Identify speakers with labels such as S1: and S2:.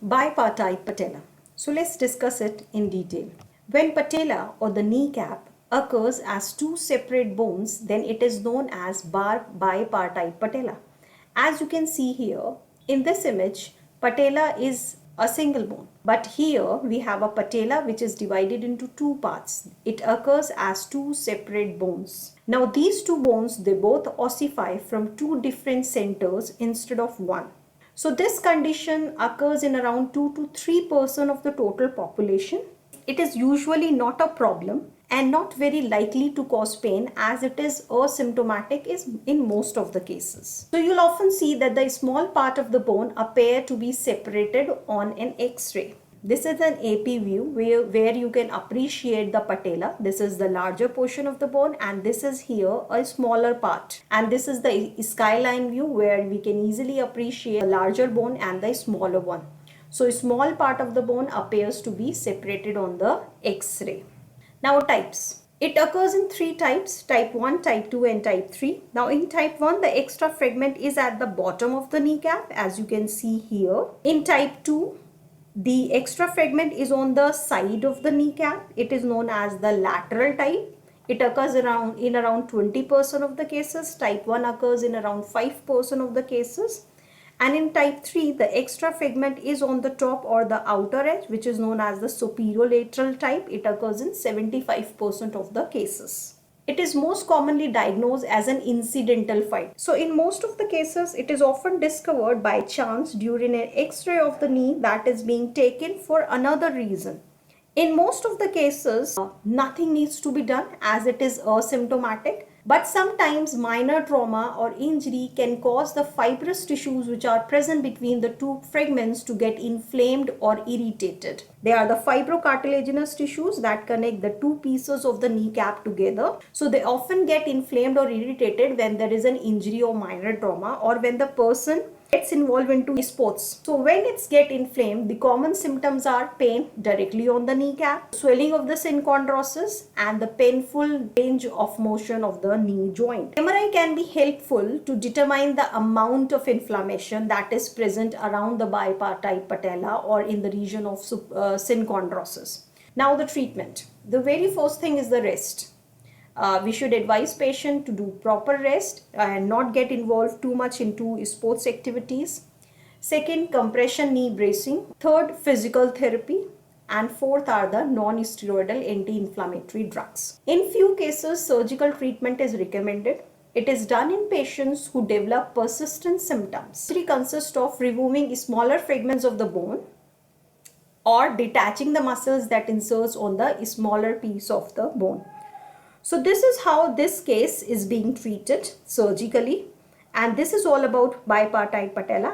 S1: Bipartite patella. So let's discuss it in detail. When patella or the kneecap occurs as two separate bones, then it is known as bipartite patella. As you can see here in this image, patella is a single bone. But here we have a patella which is divided into two parts. It occurs as two separate bones. Now these two bones, they both ossify from two different centers instead of one. So this condition occurs in around 2 to 3% of the total population. It is usually not a problem and not very likely to cause pain, as it is asymptomatic in most of the cases. So you'll often see that the small part of the bone appear to be separated on an X-ray. This is an AP view where you can appreciate the patella. This is the larger portion of the bone, and this is here a smaller part. And this is the skyline view where we can easily appreciate the larger bone and the smaller one. So a small part of the bone appears to be separated on the X-ray. Now types. It occurs in three types: type 1, type 2 and type 3. Now in type 1, the extra fragment is at the bottom of the kneecap, as you can see here. In type 2, the extra fragment is on the side of the kneecap. It is known as the lateral type. It occurs in around 20% of the cases. Type 1 occurs in around 5% of the cases. And in type 3, the extra fragment is on the top or the outer edge, which is known as the superolateral type. It occurs in 75% of the cases. It is most commonly diagnosed as an incidental find. So in most of the cases, it is often discovered by chance during an X-ray of the knee that is being taken for another reason. In most of the cases, nothing needs to be done as it is asymptomatic. But sometimes minor trauma or injury can cause the fibrous tissues which are present between the two fragments to get inflamed or irritated. They are the fibrocartilaginous tissues that connect the two pieces of the kneecap together. So they often get inflamed or irritated when there is an injury or minor trauma, or when the person gets involved into sports. So when it's get inflamed, the common symptoms are pain directly on the kneecap, swelling of the synchondrosis, and the painful range of motion of the knee joint. MRI can be helpful to determine the amount of inflammation that is present around the bipartite patella or in the region of synchondrosis. Now the treatment. The very first thing is the rest. We should advise patient to do proper rest and not get involved too much into sports activities. Second, compression knee bracing. Third, physical therapy. And fourth are the non-steroidal anti-inflammatory drugs. In few cases, surgical treatment is recommended. It is done in patients who develop persistent symptoms. Surgery consists of removing smaller fragments of the bone or detaching the muscles that inserts on the smaller piece of the bone. So this is how this case is being treated surgically, and this is all about bipartite patella.